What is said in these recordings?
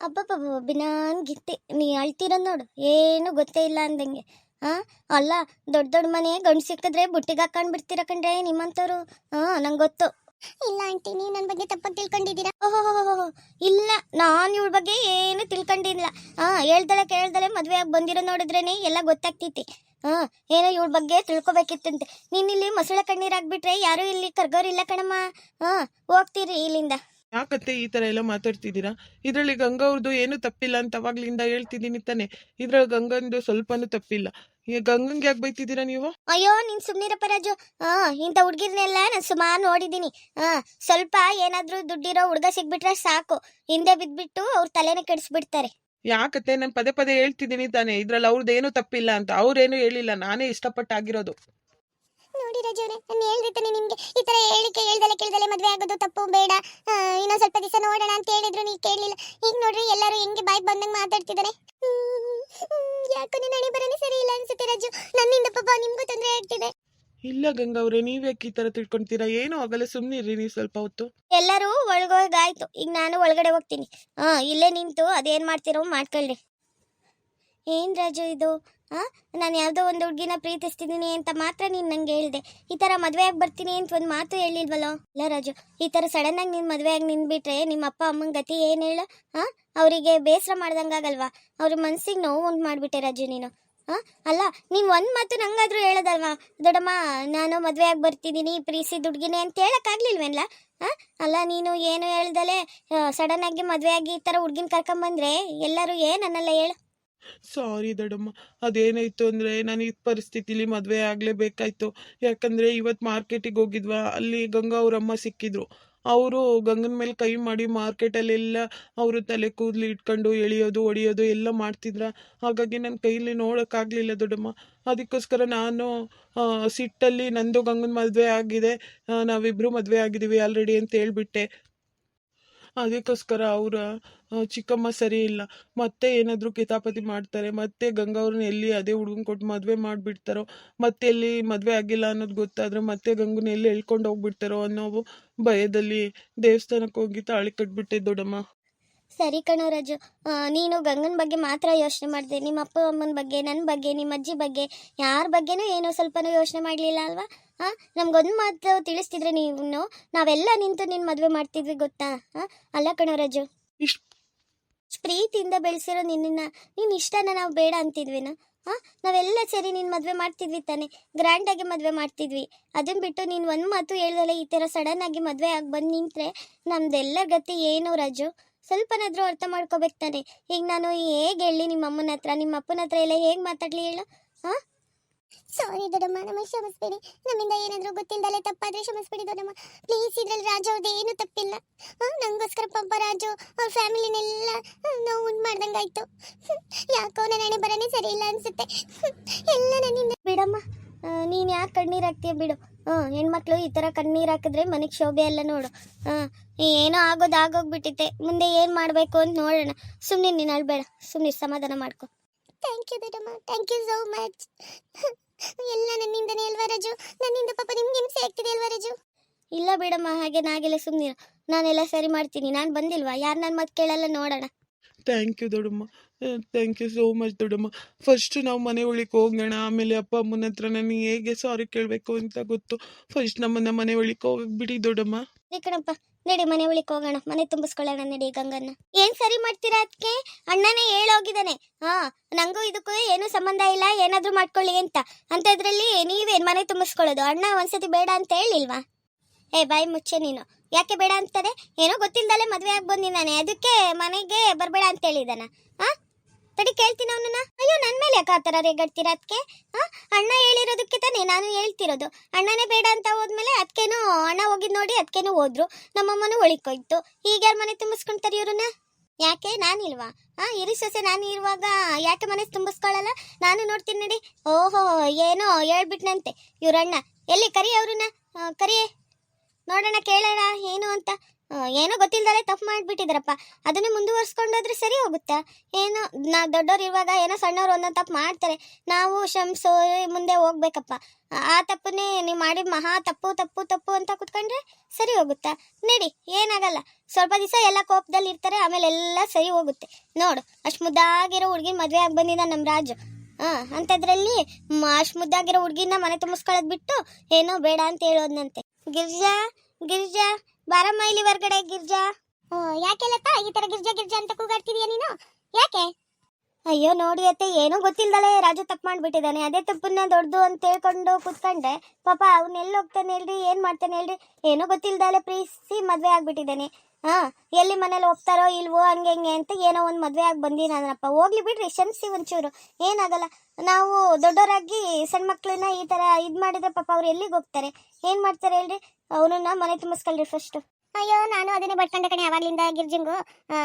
ಅಬ್ಬಬ್ಬಬ್ಬ ಬಿನಾನ್ಗಿತ್ತಿ ನೀ ಅಳ್ತಿರೋದು ನೋಡು, ಏನು ಗೊತ್ತೇ ಇಲ್ಲ ಅಂದಂಗೆ. ಆ ಅಲ್ಲ, ದೊಡ್ಡ ದೊಡ್ಡ ಮನೆ ಗಂಡು ಸಿಕ್ಕಿದ್ರೆ ಬುಟ್ಟಿಗೆ ಹಾಕೊಂಡು ಬಿಡ್ತೀರ ಕಣ್ರೆ ನಿಮ್ಮಂಥವ್ರು. ನಂಗೆ ಗೊತ್ತು. ಇಲ್ಲ ಆಂಟಿ, ನೀವು ನನ್ನ ಬಗ್ಗೆ ತಪ್ಪಾಗಿ ತಿಳ್ಕೊಂಡಿದ್ದೀರಾ. ಓಹೋ, ಇಲ್ಲ, ನಾನು ಇವಳ ಬಗ್ಗೆ ಏನು ತಿಳ್ಕೊಂಡಿಲ್ಲ. ಹೇಳ್ದಲೆ ಕೇಳ್ದಲೆ ಮದುವೆ ಆಗಿ ಬಂದಿರೋ ನೋಡಿದ್ರೇನೆ ಎಲ್ಲ ಗೊತ್ತಾಗ್ತೈತಿ. ಏನೋ ಇವಳ ಬಗ್ಗೆ ತಿಳ್ಕೊಬೇಕಿತ್ತಂತೆ. ನೀನಿಲ್ಲಿ ಮೊಸಳೆ ಕಣ್ಣೀರಾಗ್ಬಿಟ್ರೆ ಯಾರು ಇಲ್ಲಿ ಕರ್ಗೋರಿಲ್ಲ ಕಣಮ್ಮ. ಹೋಗ್ತೀರಿ ಇಲ್ಲಿಂದ. ಯಾಕತ್ತೆ ಈ ತರ ಎಲ್ಲ ಮಾತಾಡ್ತಿದ್ದೀರಾ? ಇದ್ರಲ್ಲಿ ಗಂಗಾ ಅವ್ರದ್ದು ಏನು ತಪ್ಪಿಲ್ಲ ಅಂತ ಅವಾಗ್ಲಿಂದ ಹೇಳ್ತಿದ್ದೀನಿ ತಾನೆ. ಇದ್ರಲ್ಲಿ ಗಂಗಂದು ಸ್ವಲ್ಪನೂ ತಪ್ಪಿಲ್ಲ. ಈ ಗಂಗಂಗೆ ಯಾಕೆ ಬೈತಿದ್ದೀರಾ ನೀವು? ಅಯ್ಯೋ, ನೀನ್ ಸುಮ್ನಿರಪ್ಪ ರಾಜು. ಇಂಥ ಹುಡ್ಗಿರ್ನೆಲ್ಲ ನಾನು ಸುಮಾರು ನೋಡಿದ್ದೀನಿ. ಸ್ವಲ್ಪ ಏನಾದ್ರೂ ದುಡ್ಡಿರೋ ಹುಡ್ಗ ಸಿಗ್ಬಿಟ್ರೆ ಸಾಕು, ಹಿಂದೆ ಬಿದ್ಬಿಟ್ಟು ಅವ್ರ ತಲೆನ ಕೆಡಿಸ್ಬಿಡ್ತಾರೆ. ಯಾಕತ್ತೆ ನಾನು ಪದೇ ಪದೇ ಹೇಳ್ತಿದ್ದೀನಿ ತಾನೆ, ಇದ್ರಲ್ಲಿ ಅವ್ರದ್ದು ಏನು ತಪ್ಪಿಲ್ಲ ಅಂತ. ಅವ್ರೇನು ಹೇಳಿಲ್ಲ, ನಾನೇ ಇಷ್ಟಪಟ್ಟಾಗಿರೋದು. ನೋಡಿ ರಾಜವ್ರೆ, ನಾನು ಹೇಳ್ದಿರ್ತಾನೆ ನಿಮ್ಗೆ, ಈ ತರ ಹೇಳಿಕೆ ಹೇಳ್ದಲೆ ಕೇಳ್ದಲೆ ಮದ್ವೆ ಆಗೋದು ತಪ್ಪು, ಬೇಡ, ಇನ್ನೊಂದ್ ಸ್ವಲ್ಪ ದಿವಸ ನೋಡೋಣ ಅಂತ ಹೇಳಿದ್ರು ನೀವು ಕೇಳಲಿಲ್ಲ. ಈಗ ನೋಡ್ರಿ ಎಲ್ಲರೂ ಹೆಂಗೆ ಬಾಯಿ ಬಂದಂಗೆ ಮಾತಾಡ್ತಿದ್ದಾರೆ. ಯಾಕೋ ನನ್ನ ಹಣೆ ಬರನೇ ಸರಿ ಇಲ್ಲ ಅನ್ಸುತ್ತೆ ರಾಜು. ನನ್ನಿಂದ ಪಾಪ ನಿಮ್ಗೂ ತೊಂದರೆ ಆಗ್ತಿದೆ. ಇಲ್ಲ ಗಂಗವ್ರೆ, ನೀವ್ ಯಾಕೆ ಈ ತರ ತಿಳ್ಕೊಂತೀರಾ? ಏನೂ ಆಗಲ್ಲ, ಸುಮ್ನಿರ್ರಿ ನೀವು ಸ್ವಲ್ಪ ಹೊತ್ತು. ಎಲ್ಲರೂ ಒಳಗೋಗಾಯ್ತು, ಈಗ ನಾನು ಒಳಗಡೆ ಹೋಗ್ತೀನಿ. ಇಲ್ಲೇ ನಿಂತು ಅದೇನ್ ಮಾಡ್ತಿರೋ ಮಾಡ್ಕೊಳ್ಳಿ. ಏನ್ ರಾಜು ಇದು? ನಾನು ಯಾವುದೋ ಒಂದು ಹುಡುಗಿನ ಪ್ರೀತಿಸ್ತಿದ್ದೀನಿ ಅಂತ ಮಾತ್ರ ನೀನು ನಂಗೆ ಹೇಳಿದೆ. ಈ ಥರ ಮದುವೆ ಆಗಿ ಬರ್ತೀನಿ ಅಂತ ಒಂದು ಮಾತು ಹೇಳಿಲ್ವಲ್ಲೋ? ಇಲ್ಲ ರಾಜು, ಈ ಥರ ಸಡನ್ನಾಗಿ ನೀನು ಮದುವೆ ಆಗಿ ನಿಂತ್ಬಿಟ್ರೆ ನಿಮ್ಮ ಅಪ್ಪ ಅಮ್ಮನ ಗತಿ ಏನು ಹೇಳು? ಅವರಿಗೆ ಬೇಸರ ಮಾಡ್ದಂಗಾಗಲ್ವಾ? ಅವ್ರ ಮನ್ಸಿಗೆ ನೋವು ಉಂಟು ಮಾಡಿಬಿಟ್ಟೆ ರಾಜು ನೀನು. ಅಲ್ಲ, ನೀವು ಒಂದು ಮಾತು ನಂಗಾದ್ರೂ ಹೇಳೋದಲ್ವಾ? ದೊಡ್ಡಮ್ಮ, ನಾನು ಮದುವೆ ಆಗಿ ಬರ್ತಿದ್ದೀನಿ, ಪ್ರೀಸಿ ದುಡ್ಗಿನೇ ಅಂತ ಹೇಳೋಕ್ಕಾಗ್ಲಿಲ್ವೇನಲ್ಲ? ಅಲ್ಲ, ನೀನು ಏನು ಹೇಳ್ದಲೆ ಸಡನ್ನಾಗಿ ಮದುವೆ ಆಗಿ ಈ ಥರ ಹುಡ್ಗಿನ ಕರ್ಕೊಂಬಂದ್ರೆ ಎಲ್ಲರೂ ಏನನ್ನಲ್ಲ ಹೇಳು? ಸಾರಿ ದೊಡ್ಡಮ್ಮ, ಅದೇನಾಯ್ತು ಅಂದರೆ ನಾನು ಈ ಪರಿಸ್ಥಿತಿಲಿ ಮದುವೆ ಆಗಲೇಬೇಕಾಯ್ತು. ಯಾಕಂದರೆ ಇವತ್ತು ಮಾರ್ಕೆಟಿಗೆ ಹೋಗಿದ್ವಾ, ಅಲ್ಲಿ ಗಂಗಾ ಅವರಮ್ಮ ಸಿಕ್ಕಿದ್ರು. ಅವರು ಗಂಗನ ಮೇಲೆ ಕೈ ಮಾಡಿ ಮಾರ್ಕೆಟಲ್ಲೆಲ್ಲ ಅವರು ತಲೆ ಕೂದಲು ಇಟ್ಕೊಂಡು ಎಳಿಯೋದು ಹೊಡಿಯೋದು ಎಲ್ಲ ಮಾಡ್ತಿದ್ರ. ಹಾಗಾಗಿ ನನ್ನ ಕೈಯಲ್ಲಿ ನೋಡೋಕ್ಕಾಗಲಿಲ್ಲ ದೊಡ್ಡಮ್ಮ. ಅದಕ್ಕೋಸ್ಕರ ನಾನು ಸಿಟ್ಟಲ್ಲಿ ನಂದು ಗಂಗನ ಮದುವೆ ಆಗಿದೆ, ನಾವಿಬ್ಬರು ಮದುವೆ ಆಗಿದ್ದೀವಿ ಆಲ್ರೆಡಿ ಅಂತ ಹೇಳ್ಬಿಟ್ಟೆ. ಅದಕ್ಕೋಸ್ಕರ ಅವರ ಚಿಕ್ಕಮ್ಮ ಸರಿ ಇಲ್ಲ, ಮತ್ತೆ ಏನಾದರೂ ಕಿತಾಪತಿ ಮಾಡ್ತಾರೆ, ಮತ್ತೆ ಗಂಗಾ ಅವ್ರನ್ನ ಎಲ್ಲಿ ಅದೇ ಹುಡುಗನ ಕೊಟ್ಟು ಮದುವೆ ಮಾಡಿಬಿಡ್ತಾರೋ, ಮತ್ತೆ ಎಲ್ಲಿ ಮದುವೆ ಆಗಿಲ್ಲ ಅನ್ನೋದು ಗೊತ್ತಾದರೆ ಮತ್ತೆ ಗಂಗನ ಎಲ್ಲಿ ಎಳ್ಕೊಂಡು ಹೋಗ್ಬಿಡ್ತಾರೋ ಅನ್ನೋ ಭಯದಲ್ಲಿ ದೇವಸ್ಥಾನಕ್ಕೆ ಹೋಗಿ ತಾಳಿ ಕಟ್ಬಿಟ್ಟೆ ದೊಡ್ಡಮ್ಮ. ಸರಿ ಕಣೋ ರಾಜು, ನೀನು ಗಂಗನ ಬಗ್ಗೆ ಮಾತ್ರ ಯೋಚನೆ ಮಾಡಿದೆ. ನಿಮ್ಮ ಅಪ್ಪ ಅಮ್ಮನ ಬಗ್ಗೆ, ನನ್ನ ಬಗ್ಗೆ, ನಿಮ್ಮ ಅಜ್ಜಿ ಬಗ್ಗೆ, ಯಾರ ಬಗ್ಗೆನೂ ಏನೋ ಸ್ವಲ್ಪನೂ ಯೋಚನೆ ಮಾಡಲಿಲ್ಲ ಅಲ್ವಾ? ನಮ್ಗೊಂದು ಮಾತು ತಿಳಿಸ್ತಿದ್ರೆ ನೀವು, ನಾವೆಲ್ಲ ನಿಂತು ನಿನ್ನ ಮದುವೆ ಮಾಡ್ತಿದ್ವಿ ಗೊತ್ತಾ? ಅಲ್ಲ ಕಣೋ ರಾಜು, ಪ್ರೀತಿಯಿಂದ ಬೆಳೆಸಿರೋ ನಿನ್ನ ನೀನು ಇಷ್ಟನ ನಾವು ಬೇಡ ಅಂತಿದ್ವಿನ? ನಾವೆಲ್ಲ ಸರಿ ನಿನ್ನ ಮದುವೆ ಮಾಡ್ತಿದ್ವಿ ತಾನೆ, ಗ್ರ್ಯಾಂಡಾಗಿ ಮದುವೆ ಮಾಡ್ತಿದ್ವಿ. ಅದನ್ನ ಬಿಟ್ಟು ನೀನು ಒಂದು ಮಾತು ಹೇಳ್ದಲ್ಲ ಈ ಥರ ಸಡನ್ನಾಗಿ ಮದುವೆ ಆಗಿ ಬಂದು ನಿಂತರೆ ನಮ್ದೆಲ್ಲ ಗತಿ ಏನು ರಾಜು? ಸ್ವಲ್ಪನಾದರೂ ಅರ್ಥ ಮಾಡ್ಕೋಬೇಕು ತಾನೆ. ಈಗ ನಾನು ಹೇಗೆ ಹೇಳಿ ನಿಮ್ಮ ಅಮ್ಮನ ಹತ್ರ, ನಿಮ್ಮ ಅಪ್ಪನ ಹತ್ರ ಎಲ್ಲ ಹೇಗೆ ಮಾತಾಡಲಿ ಹೇಳು? ಸಾರಿ ದೊಡ್ಡಮ್ಮ, ನಮಗೆ ಕ್ಷಮಿಸ್ಬೇಡಿ. ನಮ್ಮಿಂದ ಏನಾದರೂ ಗೊತ್ತಿಲ್ಲದಲ್ಲೇ ತಪ್ಪಾದರೆ ಕ್ಷಮಿಸ್ಬೇಡಿ ದೊಡ್ಡಮ್ಮ, ಪ್ಲೀಸ್. ಇದರಲ್ಲಿ ರಾಜು ಅವ್ರದ್ದು ಏನೂ ತಪ್ಪಿಲ್ಲ. ನಂಗೋಸ್ಕರ ಪಾಪ ರಾಜು ಅವ್ರ ಫ್ಯಾಮಿಲಿನೆಲ್ಲ ನೋವು ಉಂಟು ಮಾಡ್ದಂಗಾಯ್ತು. ಯಾಕೋ ನನ್ನ ಹಣೆ ಬರನೇ ಸರಿ ಇಲ್ಲ ಅನ್ಸುತ್ತೆ. ಎಲ್ಲ ನನ್ನಿಂದ. ಬಿಡಮ್ಮ, ನೀನು ಯಾಕೆ ಕಣ್ಣೀರು ಹಾಕ್ತೀಯ ಬಿಡು. ಹೆಣ್ಮಕ್ಳು ಈ ಥರ ಕಣ್ಣೀರು ಹಾಕಿದ್ರೆ ಮನೆಗೆ ಶೋಭೆ ಎಲ್ಲ ನೋಡು. ಏನೋ ಆಗೋದು ಆಗೋಗ್ಬಿಟ್ಟಿತ್ತೆ, ಮುಂದೆ ಏನು ಮಾಡಬೇಕು ಅಂತ ನೋಡೋಣ. ಸುಮ್ಮನೆ ನೀನು ಅಳ್ಬೇಡ, ಸುಮ್ಮನೆ ಸಮಾಧಾನ ಮಾಡ್ಕೊ. ಥ್ಯಾಂಕ್ ಯು ದೊಡ್ಡಮ್ಮ, ಥ್ಯಾಂಕ್ ಯು ಸೋ ಮಚ್. ಎಲ್ಲ ನನ್ನಿಂದನೇ ಅಲ್ವಾ ರಾಜು? ನನ್ನಿಂದ ಪಾಪ ನಿಮ್ಗೆ ಹಿಂಸೆ ಆಗ್ತಿದೆ ಅಲ್ವಾ ರಾಜು? ಇಲ್ಲ ಬಿಡಮ್ಮ, ಹಾಗೇನಾಗಿಲ್ಲ, ಸುಮ್ಮನೆ ನಾನೆಲ್ಲ ಸರಿ ಮಾಡ್ತೀನಿ. ನಾನು ಬಂದಿಲ್ವಾ? ಯಾರು ನನ್ನ ಮಾತು ಕೇಳಲ್ಲ, ನೋಡೋಣ. ಥ್ಯಾಂಕ್ ಯು ದೊಡ್ಡಮ್ಮ, ಥ್ಯಾಂಕ್ ಯು ಸೋ ಮಚ್ ದೊಡ್ಡಮ್ಮ. ಫಸ್ಟ್ ನಾವು ಮನೆ ಒಳಗೆ ಹೋಗೋಣ, ಆಮೇಲೆ ಅಪ್ಪ ಅಮ್ಮನ ಹತ್ರ ನನಗೆ ಹೇಗೆ ಸಾರಿ ಕೇಳಬೇಕು ಅಂತ ಗೊತ್ತು. ಫಸ್ಟ್ ನಮ್ಮನ್ನ ಮನೆ ಒಳಗೆ ಹೋಗ್ಬಿಡಿ ದೊಡ್ಡಮ್ಮ. ಕಣಪ್ಪ, ನಡಿ ಮನೆ ಒಳಗೆ ಹೋಗೋಣ, ಮನೆ ತುಂಬಿಸ್ಕೊಳ್ಳೋಣ ನಡಿ ಗಂಗನ್ನ. ಏನ್ ಸರಿ ಮಾಡ್ತೀರಾ ಅದಕ್ಕೆ? ಅಣ್ಣನೇ ಹೇಳೋಗಿದ್ದಾನೆ, ನಂಗೂ ಇದಕ್ಕೂ ಏನು ಸಂಬಂಧ ಇಲ್ಲ, ಏನಾದ್ರೂ ಮಾಡ್ಕೊಳ್ಳಿ ಅಂತ ಇದ್ರಲ್ಲಿ ನೀವೇನ್ ಮನೆ ತುಂಬಿಸ್ಕೊಳ್ಳೋದು? ಅಣ್ಣ ಒಂದ್ಸತಿ ಬೇಡ ಅಂತ ಹೇಳಿಲ್ವಾ? ಬಾಯಿ ಮುಚ್ಚೆ ನೀನು. ಯಾಕೆ ಬೇಡ ಅಂತಾರೆ? ಏನೋ ಗೊತ್ತಿಲ್ಲದಲ್ಲೇ ಮದುವೆ ಆಗಿ ಬಂದಿದ್ದಾನೆ, ಅದಕ್ಕೆ ಮನೆಗೆ ಬರಬೇಡ ಅಂತ ಹೇಳಿದಾನ? ತಡಿ ಕೇಳ್ತೀನಿ ಅವನನ್ನ. ಅಯ್ಯೋ, ನನ್ನ ಮೇಲೆ ಯಾಕೆ ಆ ಥರ ರೇಗಾಡ್ತೀರಾ ಅದಕ್ಕೆ? ಅಣ್ಣ ಹೇಳಿರೋದಕ್ಕೆ ತಾನೇ ನಾನು ಹೇಳ್ತಿರೋದು. ಅಣ್ಣನೇ ಬೇಡ ಅಂತ ಹೋದ್ಮೇಲೆ ಅದಕ್ಕೇನೋ ಅಣ್ಣ ಹೋಗಿದ್ ನೋಡಿ ಅದಕ್ಕೇನೋ ಹೋದ್ರು, ನಮ್ಮಮ್ಮನೂ ಒಳಿಕೋಯ್ತು. ಈಗ ಯಾರು ಮನೆ ತುಂಬಿಸ್ಕೊಂತಾರೆ ಇವ್ರನ್ನ? ಯಾಕೆ ನಾನಿಲ್ವಾ? ಇರಿ ಸೊಸೆ, ನಾನು ಇರುವಾಗ ಯಾಕೆ ಮನೆ ತುಂಬಿಸ್ಕೊಳ್ಳಲ್ಲ? ನಾನು ನೋಡ್ತೀನಿ ನಡಿ. ಓಹೋ, ಏನೋ ಹೇಳ್ಬಿಟ್ನಂತೆ ಇವ್ರಣ್ಣ. ಎಲ್ಲಿ ಕರಿ ಅವ್ರನ್ನ, ಕರಿಯೇ ನೋಡೋಣ, ಕೇಳೋಣ ಏನು ಅಂತ. ಏನೋ ಗೊತ್ತಿಲ್ದಲೆ ತಪ್ಪು ಮಾಡಿಬಿಟ್ಟಿದಾರಪ್ಪ. ಅದನ್ನೇ ಮುಂದುವರ್ಸ್ಕೊಂಡೋದ್ರೆ ಸರಿ ಹೋಗುತ್ತಾ? ಏನೋ ದೊಡ್ಡೋರು ಇರುವಾಗ ಏನೋ ಸಣ್ಣವ್ರು ಒಂದೊಂದು ತಪ್ಪು ಮಾಡ್ತಾರೆ, ನಾವು ಕ್ಷಮಿಸೋ ಮುಂದೆ ಹೋಗ್ಬೇಕಪ್ಪ. ಆ ತಪ್ಪನ್ನೇ ನೀವು ಮಾಡಿದ ಮಹಾ ತಪ್ಪು ತಪ್ಪು ತಪ್ಪು ಅಂತ ಕುತ್ಕೊಂಡ್ರೆ ಸರಿ ಹೋಗುತ್ತಾ? ನಡಿ, ಏನಾಗಲ್ಲ. ಸ್ವಲ್ಪ ದಿವಸ ಎಲ್ಲ ಕೋಪದಲ್ಲಿ ಇರ್ತಾರೆ, ಆಮೇಲೆ ಎಲ್ಲ ಸರಿ ಹೋಗುತ್ತೆ. ನೋಡು, ಅಷ್ಟು ಮುದ್ದಾಗಿರೋ ಹುಡುಗಿನ ಮದುವೆ ಆಗಿ ಬಂದಿದ್ದ ನಮ್ಮ ರಾಜು. ಅಂಥದ್ರಲ್ಲಿ ಅಷ್ಟು ಮುದ್ದಾಗಿರೋ ಹುಡುಗಿನ ಮನೆ ತುಂಬಿಸ್ಕೊಳ್ಳೋದು ಬಿಟ್ಟು ಏನೋ ಬೇಡ ಅಂತ ಹೇಳೋದ್ನಂತೆ. ಗಿರ್ಜಾ, ಗಿರ್ಜಾ, ಬಾರಮ್ಮ ಇಲ್ಲಿ ಹೊರ್ಗಡೆ. ಗಿರ್ಜಾ. ಯಾಕೆಲ್ಲಪ್ಪ ಈ ತರ ಗಿರ್ಜಾ ಗಿರ್ಜಾ ಅಂತ ಕೂಗಾಡ್ತಿದೀಯ ನೀನು? ಯಾಕೆ? ಅಯ್ಯೋ ನೋಡಿ ಅತ್ತೆ, ಏನೂ ಗೊತ್ತಿಲ್ದಲೆ ರಾಜು ತಪ್ಪು ಮಾಡ್ಬಿಟ್ಟಿದ್ದಾನೆ. ಅದೇ ತಪ್ಪನ್ನ ದೊಡ್ಡದು ಅಂತ ಹೇಳ್ಕೊಂಡು ಕೂತ್ಕೊಂಡ್ರೆ ಪಾಪ ಅವ್ನು ಎಲ್ಲಿ ಹೋಗ್ತಾನೆ ಹೇಳ್ರಿ, ಏನ್ ಮಾಡ್ತಾನೆ ಹೇಳ್ರಿ? ಏನೂ ಗೊತ್ತಿಲ್ದಲೆ ಪ್ರೀತಿಸಿ ಮದ್ವೆ ಆಗ್ಬಿಟ್ಟಿದ್ದಾನೆ. ಎಲ್ಲಿ ಮನೇಲಿ ಹೋಗ್ತಾರೋ ಇಲ್ವೋ ಹಂಗೆ ಹಿಂಗೆ ಅಂತ ಏನೋ ಒಂದು ಮದ್ವೆ ಆಗಿ ಬಂದಿನಪ್ಪ. ಹೋಗ್ಲಿ ಬಿಡ್ರಿ, ಕ್ಷಮಿಸಿ ಒಂಚೂರು, ಏನಾಗಲ್ಲ. ನಾವು ದೊಡ್ಡವರಾಗಿ ಸಣ್ಣ ಮಕ್ಳನ್ನ ಈ ತರ ಇದ್ ಮಾಡಿದ್ರೆ ಪಾಪ ಅವ್ರು ಎಲ್ಲಿಗೆ ಹೋಗ್ತಾರೆ, ಏನ್ ಮಾಡ್ತಾರೆ ಹೇಳ್ರಿ? ಅವನನ್ನ ಮನೆ ತುಂಬಿಸ್ಕೊಳ್ರಿ ಫಸ್ಟ್. ಅಯ್ಯೋ, ನಾನು ಅದನ್ನೇ ಬಡ್ಕೊಂಡ ಕಣೆ ಅವಾಗ್ಲಿಂದ ಗಿರ್ಜಿಂಗು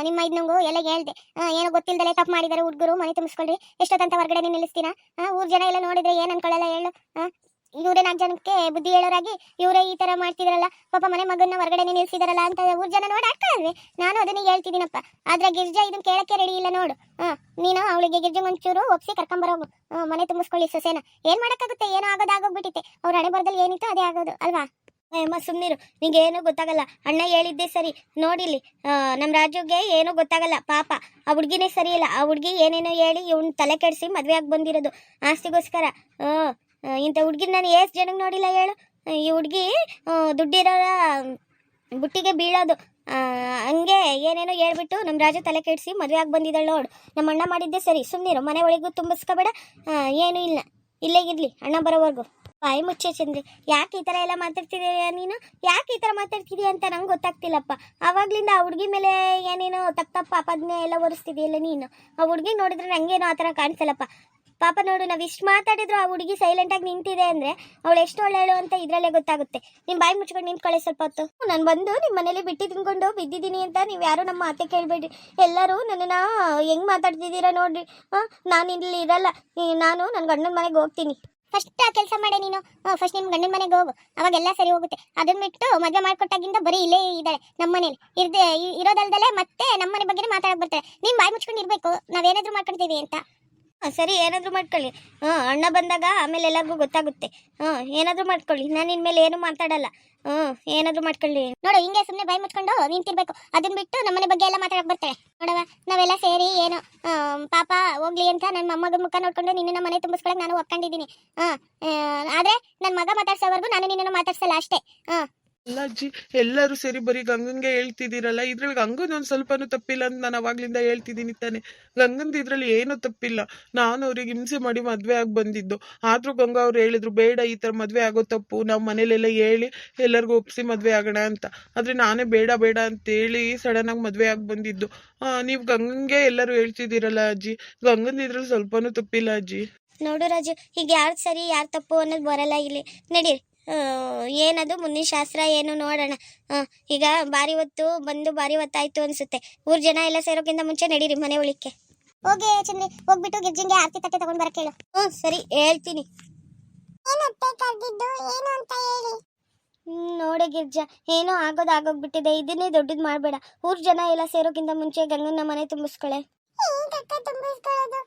ನಿಮ್ಮ ಇದನ್ನಂಗು ಎಲ್ಲ ಹೇಳ್ದೆ. ಏನೋ ಗೊತ್ತಿಲ್ದಲೆ ತಪ್ಪು ಮಾಡಿದಾರೆ ಹುಡುಗರು, ಮನೆ ತುಂಬಿಸ್ಕೊಳ್ರಿ. ಎಷ್ಟೊತ್ತಂತ ಹೊರಗಡೆ ನಿಲ್ಲಿಸ್ತೀನ? ಊರ್ ಜನ ಎಲ್ಲ ನೋಡಿದ್ರೆ ಏನ್ ಅನ್ಕೊಳ್ಳಲ್ಲ ಹೇಳು? ಇವರೇ 4 ಜನಕ್ಕೆ ಬುದ್ಧಿ ಹೇಳೋರಾಗಿ ಇವರೇ ಈ ತರ ಮಾಡ್ತಿದ್ರಲ್ಲ, ಪಾಪ ಮನೆ ಮಗನ್ನ ಹೊರಗಡೆ ನಿಲ್ಲಿಸಿದಾರಲ್ಲ ಅಂತ ಊರ್ ಜನ ನೋಡಿ ಆಡ್ತಾರಲ್ವಿ. ನಾನು ಅದನ್ನೇ ಹೇಳ್ತಿದ್ದೀನಪ್ಪ. ಆದ್ರೆ ಗಿರ್ಜಾ ಇದನ್ನ ಕೇಳಕ್ಕೆ ರೆಡಿ ಇಲ್ಲ ನೋಡು. ನೀನು ಅವಳಿಗೆ ಗಿರ್ಜಂಗ್ ಒಂಚೂರು ಒಪ್ಸಿ ಕರ್ಕೊಂಬರೋಗು, ಮನೆ ತುಂಬಿಸ್ಕೊಳ್ಳಿ ಸೊಸೆನ. ಏನ್ ಮಾಡಕ್ಕಾಗುತ್ತೆ? ಏನೋ ಆಗೋದಾಗೋಗ್ಬಿಟ್ಟಿತ್ತೆ. ಅವ್ರ ಹಣೆ ಬರ್ದಲ್ಲಿ ಏನಿತ್ತು ಅದೇ ಆಗೋದು ಅಲ್ವಾ? ಅಮ್ಮ ಸುಮ್ಮನಿರು, ನಿಂಗೇನು ಗೊತ್ತಾಗಲ್ಲ. ಅಣ್ಣ ಹೇಳಿದ್ದೆ ಸರಿ. ನೋಡಿಲಿ, ನಮ್ಮ ರಾಜುಗೆ ಏನೂ ಗೊತ್ತಾಗಲ್ಲ ಪಾಪ. ಆ ಹುಡುಗಿನೇ ಸರಿ ಇಲ್ಲ. ಆ ಹುಡುಗಿ ಏನೇನೋ ಹೇಳಿ ಇವ್ನ ತಲೆ ಕೆಡಿಸಿ ಮದುವೆ ಆಗಿ ಬಂದಿರೋದು ಆಸ್ತಿಗೋಸ್ಕರ. ಇಂಥ ಹುಡುಗಿನ ನಾನು ಎಷ್ಟು ಜನಕ್ಕೆ ನೋಡಿಲ್ಲ ಹೇಳು? ಈ ಹುಡುಗಿ ದುಡ್ಡಿರೋರ ಬುಟ್ಟಿಗೆ ಬೀಳೋದು. ಹಂಗೆ ಏನೇನೋ ಹೇಳ್ಬಿಟ್ಟು ನಮ್ಮ ರಾಜು ತಲೆ ಕೆಡಿಸಿ ಮದುವೆ ಆಗಿ ಬಂದಿದ್ದಾಳೆ ನೋಡು. ನಮ್ಮ ಅಣ್ಣ ಮಾಡಿದ್ದೆ ಸರಿ. ಸುಮ್ಮನಿರು, ಮನೆ ಒಳಗೂ ತುಂಬಿಸ್ಕೋಬೇಡ. ಏನೂ ಇಲ್ಲ, ಇಲ್ಲೇ ಇರಲಿ ಅಣ್ಣ ಬರೋವರೆಗೂ. ಬಾಯಿ ಮುಚ್ಚೆ ಚಂದ್ರಿ. ಯಾಕೆ ಈ ಥರ ಎಲ್ಲ ಮಾತಾಡ್ತಿದೀಯ ನೀನು? ಯಾಕೆ ಈ ಥರ ಮಾತಾಡ್ತಿದೀಯ ಅಂತ ನಂಗೆ ಗೊತ್ತಾಗ್ತಿಲ್ಲಪ್ಪ. ಆವಾಗ್ಲಿಂದ ಆ ಹುಡುಗಿ ಮೇಲೆ ಏನೇನೋ ತಪ್ಪು ಆಪಾದನೆ ಎಲ್ಲ ಹೊರಿಸ್ತಿದೆಯಲ್ಲ ನೀನು. ಆ ಹುಡುಗಿ ನೋಡಿದ್ರೆ ನಂಗೇನೋ ಆ ಥರ ಕಾಣಿಸಲ್ಲಪ್ಪ. ಪಾಪ ನೋಡು, ನಾವು ಇಷ್ಟು ಮಾತಾಡಿದ್ರು ಆ ಹುಡುಗಿ ಸೈಲೆಂಟಾಗಿ ನಿಂತಿದೆ ಅಂದರೆ ಅವಳು ಎಷ್ಟು ಒಳ್ಳೆಯಳು ಅಂತ ಇದರಲ್ಲೇ ಗೊತ್ತಾಗುತ್ತೆ. ನೀನು ಬಾಯಿ ಮುಚ್ಕೊಂಡು ನಿಂತ್ಕೊಳ್ಳಿ ಸ್ವಲ್ಪ ಹೊತ್ತು. ನಾನು ಬಂದು ನಿಮ್ಮ ಮನೇಲಿ ಬಿಟ್ಟು ತಿನ್ಕೊಂಡು ಬಿದ್ದಿದ್ದೀನಿ ಅಂತ ನೀವು ಯಾರು ನಮ್ಮ ಮಾತೆ ಕೇಳಬೇಡ್ರಿ. ಎಲ್ಲರೂ ನನ್ನನ್ನು ಹೆಂಗೆ ಮಾತಾಡ್ತಿದ್ದೀರಾ ನೋಡ್ರಿ. ನಾನು ಇಲ್ಲಿ ಇರಲ್ಲ, ನಾನು ನನ್ನ ಗಂಡನ ಮನೆಗೆ ಹೋಗ್ತೀನಿ. ಫಸ್ಟ್ ಆ ಕೆಲಸ ಮಾಡೆ ನೀನು. ಫಸ್ಟ್ ನಿಮ್ಮ ಗಂಡನ ಮನೆಗೆ ಹೋಗು, ಅವಾಗೆಲ್ಲ ಸರಿ ಹೋಗುತ್ತೆ. ಅದನ್ನ ಬಿಟ್ಟು ಮದುವೆ ಮಾಡ್ಕೊಟ್ಟಾಗಿಂದ ಬರೀ ಇಲ್ಲೇ ಇದ್ದಾಳೆ ನಮ್ಮ ಮನೇಲಿ ಇರೋದಲ್ದಲ್ಲೇ ಮತ್ತೆ ನಮ್ಮ ಮನೆ ಬಗ್ಗೆ ಮಾತಾಡಕ್ ಬರ್ತಾರೆ. ನೀನು ಬಾಯಿ ಮುಚ್ಕೊಂಡು ಇರಬೇಕು, ನಾವೇನಾದರೂ ಮಾಡ್ಕೊಡ್ತೀವಿ ಅಂತ. ಸರಿ, ಏನಾದರೂ ಮಾಡ್ಕೊಳ್ಳಿ. ಅಣ್ಣ ಬಂದಾಗ ಆಮೇಲೆ ಎಲ್ಲರಿಗೂ ಗೊತ್ತಾಗುತ್ತೆ. ಏನಾದರೂ ಮಾಡ್ಕೊಳ್ಳಿ, ನಾನು ಇನ್ಮೇಲೆ ಏನು ಮಾತಾಡಲ್ಲ. ಏನಾದರೂ ಮಾಡ್ಕೊಳ್ಳಿ. ನೋಡು, ಹಿಂಗೆ ಸುಮ್ಮನೆ ಬಾಯಿ ಮುಚ್ಕೊಂಡು ನಿಂತಿರ್ಬೇಕು. ಅದನ್ನ ಬಿಟ್ಟು ನಮ್ಮನೆ ಬಗ್ಗೆ ಎಲ್ಲ ಮಾತಾಡಕ್ ಬರ್ತಾರೆ ನೋಡವ. ನಾವೆಲ್ಲ ಸೇರಿ ಏನು ಪಾಪ ಹೋಗ್ಲಿ ಅಂತ ನನ್ನ ಮೊಮ್ಮಗನ ಮುಖ ನೋಡ್ಕೊಂಡು ನಿನ್ನ ಮನೆ ತುಂಬಿಸ್ಕೊಳಕ್ ನಾನು ಒಪ್ಕೊಂಡಿದ್ದೀನಿ. ಆದ್ರೆ ನನ್ನ ಮಗ ಮಾತಾಡ್ಸೋವರೆಗೂ ನಾನು ನಿನ್ನನ್ನು ಮಾತಾಡ್ಸಲ್ಲ ಅಷ್ಟೇ. ಅಲ್ಲ ಅಜ್ಜಿ, ಎಲ್ಲರೂ ಸೇರಿ ಬರೀ ಗಂಗಂಗೆ ಹೇಳ್ತಿದ್ದೀರಲ್ಲ, ಇದ್ರಲ್ಲಿ ಗಂಗನ್ ಒಂದು ಸ್ವಲ್ಪನೂ ತಪ್ಪಿಲ್ಲ ಅಂತ ನಾನು ಅವಾಗ್ಲಿಂದ ಹೇಳ್ತಿದ್ದೀನಿ ತಾನೆ. ಗಂಗಂದು ಇದ್ರಲ್ಲಿ ಏನೂ ತಪ್ಪಿಲ್ಲ. ನಾನು ಅವ್ರಿಗೆ ಹಿಂಸೆ ಮಾಡಿ ಮದುವೆ ಆಗಿ ಬಂದಿದ್ದು. ಆದರೂ ಗಂಗಾ ಅವ್ರು ಹೇಳಿದ್ರು, ಬೇಡ ಈ ಥರ ಮದುವೆ ಆಗೋ ತಪ್ಪು, ನಾವು ಮನೇಲೆಲ್ಲ ಹೇಳಿ ಎಲ್ಲರಿಗೂ ಒಪ್ಸಿ ಮದುವೆ ಆಗೋಣ ಅಂತ. ಆದರೆ ನಾನೇ ಬೇಡ ಬೇಡ ಅಂತೇಳಿ ಸಡನ್ನಾಗಿ ಮದುವೆ ಆಗಿ ಬಂದಿದ್ದು. ನೀವು ಗಂಗಂಗೆ ಎಲ್ಲರೂ ಹೇಳ್ತಿದ್ದೀರಲ್ಲ ಅಜ್ಜಿ, ಗಂಗಂದು ಇದ್ರಲ್ಲಿ ಸ್ವಲ್ಪನೂ ತಪ್ಪಿಲ್ಲ ಅಜ್ಜಿ. ನೋಡು ರಾಜು, ಈಗ ಯಾರು ಸರಿ ಯಾರು ತಪ್ಪು ಅನ್ನೋದು ಬರಲ್ಲ ಇಲ್ಲಿ. ನಡೀರಿ, ಏನದು ಮುಂದಿನ ಶಾಸ್ತ್ರ ಏನು ನೋಡೋಣ. ಈಗ ಬಾರಿ ಹೊತ್ತು ಬಂದು ಬಾರಿ ಹೊತ್ತಾಯ್ತು ಅನ್ಸುತ್ತೆ. ಊರ್ ಜನ ಎಲ್ಲ ಸೇರೋಕ್ಕಿಂತ ಮುಂಚೆ ನಡೀರಿ ಮನೆ ಒಳಿಕ್ಕೆ. ಹೋಗಿ ಚಂದ್ರಿ, ಹೋಗ್ಬಿಟ್ಟು ಗಿರ್ಜಿಂಗೆ ಆರ್ತಿ ತಟ್ಟೆ ತಗೊಂಡ್ ಬರಕ್ಕೆ ಹೇಳು. ಸರಿ, ಹೇಳ್ತೀನಿ. ನೋಡೆ ಗಿರ್ಜಾ, ಏನೋ ಆಗೋಗ್ಬಿಟ್ಟಿದೆ. ಇದನ್ನೇ ದೊಡ್ಡದು ಮಾಡಬೇಡ. ಊರ್ ಜನ ಎಲ್ಲ ಸೇರೋಕ್ಕಿಂತ ಮುಂಚೆ ಗಂಗನ್ನ ಮನೆ ತುಂಬಿಸ್ಕೊಳೆ. ತುಂಬಿಸ್ಕೊಳ್ಳೋದು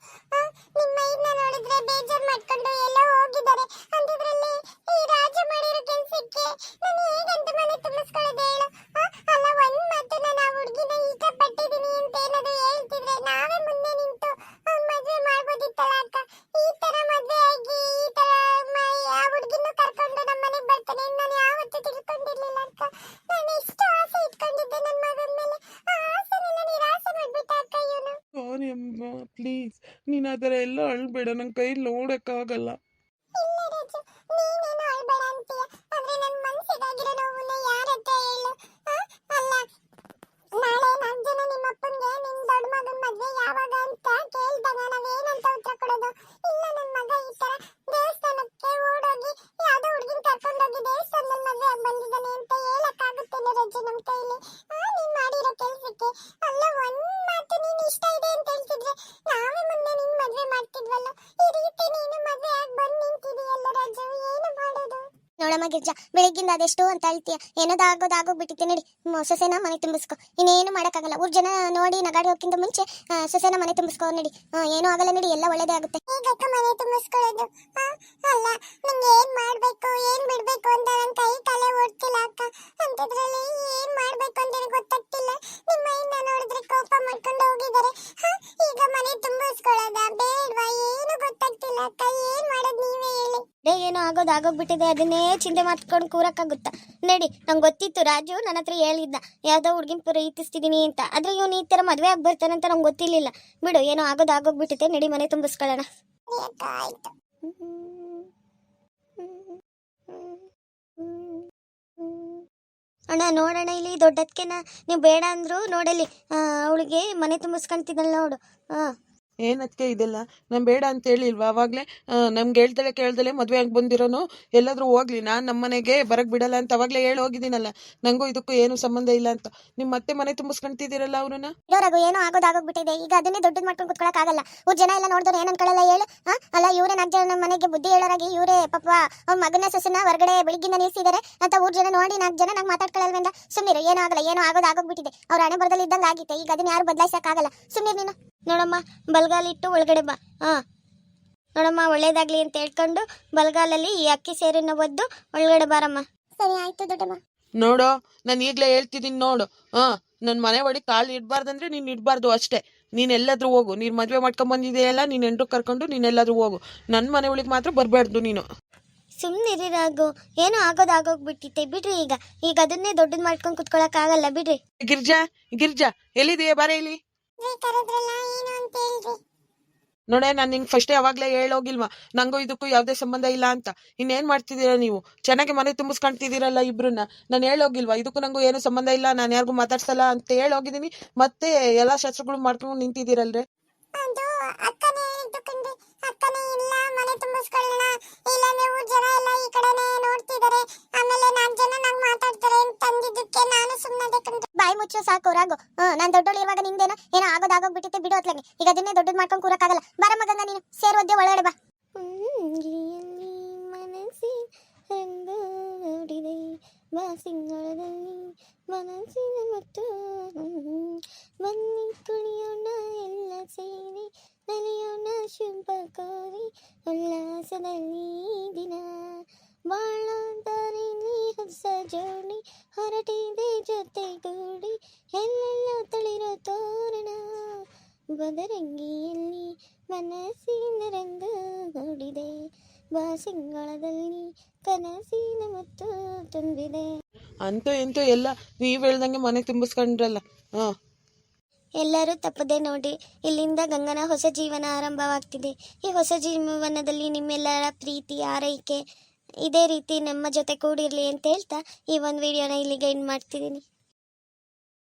ನಿಮ್ಮ ಇದನ್ನ ನೋಡಿದ್ರೆ ಬೇಜಾರು ಮಾಡ್ಕೊಂಡು ಎಲ್ಲ ಹೋಗಿದ್ದಾರೆ. ಅಂತಿದ್ರಲ್ಲಿ ಈ ರಾಜ ಮಾಡಿರೋ ಕೆಲಸಕ್ಕೆ ನಾನು ಹೇಗಂತ ಮನೆ ತುಂಬಿಸ್ಕೊಳ್ಳೋದು ಹೇಳು? ಅಲ್ಲ, ಒಂದ್ ಮಾತು, ನಾನು ಆ ಹುಡುಗಿನ ಇಷ್ಟಪಟ್ಟಿದ್ದೀನಿ ಅಂತ ಏನಾದ್ರು ಹೇಳ್ತಿದ್ರೆ ನಾವೇ ಮುಂದೆ ನಿಂತು ಮದುವೆ ಮಾಡ್ಬೋದಿತ್ತಲ್ಲ ಅಕ್ಕ. ಈ ತರ ಮದುವೆ ಆಗಿ ಈ ತರ ಆ ಹುಡುಗಿನ ಕರ್ಕೊಂಡು ನಮ್ಮ ಮನೆಗೆ ಬರ್ತಾನೆ ನಾನು ಯಾವತ್ತೂ ತಿಳ್ಕೊಂಡಿರ್ಲಿಲ್ಲ ಅಕ್ಕ. ನಾನು ಎಷ್ಟು ಆಸೆ ಇಟ್ಕೊಂಡಿದ್ದೆ ನನ್ನ ಮಗನ ಮೇಲೆ. ಆ ಆಸೆನ ನಿರಾಸೆ ಮಾಡ್ಬಿಟ್ಟ ಅಕ್ಕ ಇವನು. ಸಾರಿ ಅಮ್ಮ, ಪ್ಲೀಸ್ ನೀನು ಆ ಥರ ಎಲ್ಲ ಅಳ್ಬೇಡ, ನನ್ನ ಕೈಲಿ ನೋಡೋಕ್ಕಾಗಲ್ಲ. ಇಲ್ಲ ರಾಜು, ನೀನೇನು ಅಳ್ಬೇಡ ಅಂತೀಯ, ಆದ್ರೆ ನನ್ನ ಮನಸ್ಸಿಗಾಗಿರೋ ನೋವನ್ನ ಯಾರ ಹತ್ರ ಹೇಳು? ಅಲ್ಲ, ನಾಳೆ 4 ಜನ ನಿಮ್ಮ ಅಪ್ಪಂಗೆ ನಿನ್ ದೊಡ್ಡ ಮಗನ ಮದ್ವೆ ಯಾವಾಗ ಅಂತ ಕೇಳಿದಾಗ ನಾವೇನಂತ ಉತ್ತರ ಕೊಡೋದು? ಇಲ್ಲ, ನನ್ನ ಮಗ ಈ ತರ ದೇವಸ್ಥಾನಕ್ಕೆ ಓಡೋಗಿ ಯಾವ್ದೋ ಹುಡುಗಿನ ಕರ್ಕೊಂಡೋಗಿ ದೇವಸ್ಥಾನದಲ್ಲಿ ಮದ್ವೆ ಆಗಿ ಬಂದಿದ್ದಾನೆ ಅಂತ ಹೇಳಕ್ಕಾಗುತ್ತಿಲ್ಲ ರಾಜು ನಮ್ಮ ಕೈಲಿ. ನೀನ್ ಮಾಡಿರೋ ಕೆಲ್ಸಕ್ಕೆ. ಅಲ್ಲ, ಒಂದ್ ಮಾತು, ನೀನ್ ಇಷ್ಟ ಇದೆ ಅಂತ ಹೇಳ್ತಿದ್ರೆ ನಾವೇ ಮುಂದೆ ನಿನ್ ಮದ್ವೆ ಮಾಡ್ತಿದ್ವಲ್ಲ. ಈ ರೀತಿ ನೀನು ಮದ್ವೆ ಆಗಿ ಬಂದು ನಿಂತಿದೀಯಲ್ಲ ರಾಜು, ಏನು ಮಾಡೋದು? ನೋಡಮ್ಮ ಗಿರ್ಜಾ, ಬೆಳಿಗ್ಗಿಂದ ಅದೆಷ್ಟು ಅಂತ ಅಳ್ತೀಯ, ಏನೋದಾಗೋಗ್ಬಿಟ್ಟಿತ್ತೆ ನಡಿ. ಸೊಸೆನ ಮನೆ ತುಂಬಿಸ್ಕೊ, ಇನ್ನೇನು ಮಾಡೋಕ್ಕಾಗಲ್ಲ. ಊರ್ ಜನ ನೋಡಿ ನಗಾಡಿ ಹೋಗ್ಕಿಂತ ಮುಂಚೆ ಸೊಸೆನ ಮನೆ ತುಂಬಿಸ್ಕೊ ನಡಿ. ಏನೂ ಆಗಲ್ಲ ನಡಿ, ಎಲ್ಲ ಒಳ್ಳೇದೇ ಆಗುತ್ತೆ. ಈಗಕ್ಕ ಮನೆ ತುಂಬಿಸ್ಕೊಳ್ಳೋದು? ಅಲ್ಲ, ನಂಗೆ ಏನ್ ಮಾಡ್ಬೇಕು ಏನ್ ಬಿಡ್ಬೇಕು ಅಂತ ನನ್ನ ಕೈ ತಲೆ ಓಡ್ತಿಲ್ಲ ಅಕ್ಕ. ಅಂಥದ್ರಲ್ಲಿ ಏನ್ ಮಾಡ್ಬೇಕು ಅಂತ ಗೊತ್ತಾಗ್ತಿಲ್ಲ. ನಿಮ್ಮ ಇಂದ ನೋಡಿದ್ರೆ ಕೋಪ ಮಾಡ್ಕೊಂಡು ಹೋಗಿದ್ದಾರೆ. ಈಗ ಮನೆ ತುಂಬಿಸ್ಕೊಳ್ಳೋದ ಬೇಡ್ವಾ ಏನು ಗೊತ್ತಾಗ್ತಿಲ್ಲ ಅಕ್ಕ. ಏನ್ ಮಾಡೋದು ನೀವೇ ಹೇಳಿ. ಏನೋ ಆಗೋಗ್ಬಿಟ್ಟಿದೆ, ಅದನ್ನೇ ಚಿಂತೆ ಮಾಡ್ಕೊಂಡು ಕೂರಕ್ಕಾಗುತ್ತಾ? ನಡಿ, ನಂಗೆ ಗೊತ್ತಿತ್ತು, ರಾಜು ನನ್ನ ಹತ್ರ ಹೇಳಿದ್ದ ಯಾವುದೋ ಹುಡುಗಿನ ಪ್ರೀತಿಸ್ತಿದ್ದೀನಿ ಅಂತ. ಆದ್ರೆ ಇವನು ಈ ಥರ ಮದುವೆ ಆಗಿ ಬರ್ತಾನಂತ ನಂಗೆ ಗೊತ್ತಿರಲಿಲ್ಲ. ಬಿಡು, ಏನೋ ಆಗೋಗ್ಬಿಟ್ಟಿದೆ, ನಡಿ ಮನೆ ತುಂಬಿಸ್ಕೊಳ್ಳೋಣ. ಅಕ್ಕ ಆಯ್ತು. ಅಣ್ಣ ನೋಡೋಣ, ಇಲ್ಲಿ ದೊಡ್ಡದಕ್ಕೆನ ನೀವು ಬೇಡ ಅಂದ್ರು ನೋಡಲಿ, ಅವಳಿಗೆ ಮನೆ ತುಂಬಿಸ್ಕೊಂತಿದ್ದಲ್ಲ ನೋಡು. ಏನಕ್ಕೆ ಇದೆಲ್ಲ? ನಾನು ಬೇಡ ಅಂತ ಹೇಳಿಲ್ವಾ ಅವಾಗಲೇ? ನಮ್ಗೆ ಕೇಳ್ದಲೆ ಮದುವೆ ಆಗಿ ಬಂದಿರೋನು ಎಲ್ಲಾದ್ರೂ ಹೋಗ್ಲಿ, ನಾನು ನಮ್ಮ ಮನೆಗೆ ಬರಕ್ ಬಿಡಲ್ಲ ಅಂತ ಅವಾಗಲೇ ಹೇಳಿ ಹೋಗಿದ್ದೀನಲ್ಲ. ನಂಗೂ ಇದಕ್ಕೂ ಏನು ಸಂಬಂಧ ಇಲ್ಲ ಅಂತ. ನಿಮ್ಮ ಮತ್ತೆ ಮನೆ ತುಂಬಿಸ್ಕೊಂತಿದ್ದೀರಲ್ಲ ಅವ್ರನ್ನ. ಇರೋರಾಗು ಏನೋ ಆಗೋಗ್ಬಿಟ್ಟಿದೆ, ಈಗ ಅದನ್ನೇ ದೊಡ್ಡದು ಮಾಡ್ಕೊಂಡು ಕುತ್ಕೊಳಕ್ಕಾಗಲ್ಲ. ಊರ್ ಜನ ಎಲ್ಲ ನೋಡಿದ್ರೆ ಏನ್ ಅನ್ಕೊಳ್ಳಲ್ಲ ಹೇಳು? ಅಲ್ಲ, ಇವರೇ 4 ಜನ ನಮ್ಮ ಮನೆಗೆ ಬುದ್ಧಿ ಹೇಳೋರಾಗಿ ಇವರೇ ಪಾಪ ಅವ್ರ ಮಗನ ಸೊಸೆನ ಹೊರಗಡೆ ಬೆಳಿಗ್ಗಿಂದ ನಿಲ್ಸಿದ್ದಾರೆ ಅಂತ ಊರ್ ಜನ ನೋಡಿ 4 ಜನ ನಂಗೆ ಮಾತಾಡ್ಕೊಳ್ಳಲ್ವೇಂದ? ಸುಮ್ಮನಿರು, ಏನೂ ಆಗಲ್ಲ, ಏನೋ ಆಗೋಗ್ಬಿಟ್ಟಿದೆ. ಅವ್ರ ಹಣೆ ಬರದಲ್ಲಿ ಇದ್ದಂಗೆ ಆಗಿತ್ತೆ, ಈಗ ಅದನ್ನ ಯಾರು ಬದಲಾಯಿಸಕ್ಕಾಗಲ್ಲ. ಸುಮ್ಮನಿರು ನೀನು. ನೋಡಮ್ಮ, ಬಲ್ಗಾಲಿಟ್ಟು ಒಳಗಡೆ ಬಾ. ನೋಡಮ್ಮ, ಒಳ್ಳೇದಾಗ್ಲಿ ಅಂತ ಹೇಳ್ಕೊಂಡು ಬಲ್ಗಾಲಲ್ಲಿ ಈ ಅಕ್ಕಿ ಸೇರನ್ನ ಒದ್ದು ಒಳಗಡೆ ಬಾರಮ್ಮ. ಸರಿ ಆಯ್ತು ದೊಡ್ಡಮ್ಮ. ನೋಡು, ನಾನು ಈಗಲೇ ಹೇಳ್ತಿದ್ದೀನಿ ನೋಡು. ನನ್ನ ಮನೆ ಒಳಗೆ ಕಾಲು ಇಡಬಾರ್ದಂದ್ರೆ ನೀನು ಇಡಬಾರ್ದು ಅಷ್ಟೇ. ನೀನು ಎಲ್ಲಾದ್ರೂ ಹೋಗು. ನೀನು ಮದುವೆ ಮಾಡ್ಕೊಂಡ್ ಬಂದಿದೆಯಲ್ಲ, ನೀನು ಹೆಂಡ್ರು ಕರ್ಕೊಂಡು ನೀನು ಎಲ್ಲಾದ್ರೂ ಹೋಗು. ನನ್ನ ಮನೆ ಒಳಗೆ ಮಾತ್ರ ಬರಬಾರ್ದು ನೀನು. ಸುಮ್ಮನಿರಿ ರಾಗು, ಏನೋ ಆಗೋಗ್ಬಿಟ್ಟಿತ್ತೆ, ಬಿಡ್ರಿ. ಈಗ ಅದನ್ನೇ ದೊಡ್ಡದು ಮಾಡ್ಕೊಂಡು ಕುತ್ಕೊಳಕ್ಕಾಗಲ್ಲ, ಬಿಡ್ರಿ. ಗಿರ್ಜಾ ಎಲ್ಲಿದೆಯಾ? ಬಾರೆ ಇಲ್ಲಿ. ಕರೆದ್ರಲ್ಲ, ಏನು ಅಂತ ಹೇಳ್ರಿ. ನೋಡೆ, ನಾನು ನಿಂಗೆ ಫಸ್ಟೇ ಅವಾಗಲೇ ಹೇಳೋಗಿಲ್ವಾ ನಂಗೂ ಇದಕ್ಕೂ ಯಾವುದೇ ಸಂಬಂಧ ಇಲ್ಲ ಅಂತ? ಇನ್ನೇನು ಮಾಡ್ತಿದ್ದೀರಾ ನೀವು? ಚೆನ್ನಾಗಿ ಮನೆ ತುಂಬಿಸ್ಕೊಂತಿದ್ದೀರಲ್ಲ ಇಬ್ರನ್ನ. ನಾನು ಹೇಳೋಗಿಲ್ವಾ ಇದಕ್ಕೂ ನಂಗೂ ಏನು ಸಂಬಂಧ ಇಲ್ಲ, ನಾನು ಯಾರಿಗೂ ಮಾತಾಡ್ಸಲ್ಲ ಅಂತ ಹೇಳೋಗಿದ್ದೀನಿ. ಮತ್ತೆ ಎಲ್ಲ ಶಾಸ್ತ್ರಗಳು ಮಾಡ್ಕೊಂಡು ನಿಂತಿದ್ದೀರಲ್ರಿ. ಅದು ಅಕ್ಕನೇ ಹೇಳಿದ್ದು ಕಣ್ರಿ. ಅಕ್ಕನೇ ಇಲ್ಲ ಮನೆ ತುಂಬಿಸ್ಕೊಳ್ಳೋಣ, ಇಲ್ಲಾಂದ್ರೆ ಊರ್ ಜನ ಎಲ್ಲ ಈ ಕಡೆನೇ ನೋಡ್ತಿದ್ದಾರೆ, ಆಮೇಲೆ 4 ಜನ ನಂಗೆ ಮಾತಾಡ್ತಾರೆ ಅಂತ ಅಂದಿದ್ದಕ್ಕೆ ನಾನು ಸುಮ್ಮನೆ ಕಣ್ರಿ. ಬಾಯಿ ಮುಚ್ಚೋ ಸಾಕು ರಾಗು. ನಾನು ದೊಡ್ಡೋಳು ಇರುವಾಗ ನಿಂದೇನೋ ಏನೋ ಆಗೋಗ್ಬಿಟ್ಟಿತ್ತೆ, ಬಿಡು ಅತ್ಲಾಗೆ. ಈಗ ಅದನ್ನೇ ದೊಡ್ಡದು ಮಾಡ್ಕೊಂಡು ಕೂರಕ್ಕಾಗಲ್ಲ. ಬರ ಮಗಂಗ, ನೀನು ಸೇರೋದ್ದೆ ಒಳಗಡೆ ಬಾ. ಮನಸ್ಸಿ ರಂಗು ನೋಡಿದೆ, ಬಾಸಿಂಗಳದಲ್ಲಿ ಮನಸ್ಸಿನ ಮತ್ತು ಬನ್ನಿ ಕುಣಿಯೋಣ ಎಲ್ಲ ಸೇರಿ, ನಲಿಯೋಣ ಶುಭ ಕೋರಿ ಉಲ್ಲಾಸದಲ್ಲಿ ದಿನ. ಬಾಳ ದಾರಿಲಿ ಹೊಸ ಜೋಡಿ ಹೊರಟಿದೆ ಜೊತೆಗೂಡಿ, ಎಲ್ಲೆಲ್ಲ ತಳಿರೋ ತೋರಣ ಬದರಂಗಿಯಲ್ಲಿ ಮನಸ್ಸಿನ ರಂಗ ನೋಡಿದೆ, ಬಾಸಿಂಗಳದಲ್ಲಿ ಕನಸಿನ ಮತ್ತು ತುಂಬಿದೆ. ಅಂತೂ ಎಂತೂ ಎಲ್ಲ ನೀವು ಹೇಳ್ದಂಗೆ ಮನೆ ತುಂಬಿಸ್ಕೊಂಡ್ರಲ್ಲ. ಎಲ್ಲರೂ ತಪ್ಪದೆ ನೋಡಿ, ಇಲ್ಲಿಂದ ಗಂಗನ ಹೊಸ ಜೀವನ ಆರಂಭವಾಗ್ತಿದೆ. ಈ ಹೊಸ ಜೀವನದಲ್ಲಿ ನಿಮ್ಮೆಲ್ಲರ ಪ್ರೀತಿ ಆರೈಕೆ ಇದೇ ರೀತಿ ನಮ್ಮ ಜೊತೆ ಕೂಡಿರಲಿ ಅಂತ ಹೇಳ್ತಾ ಈ ಒಂದು ವಿಡಿಯೋನ ಇಲ್ಲಿಗೆ ಎಂಡ್ ಮಾಡ್ತಿದ್ದೀನಿ.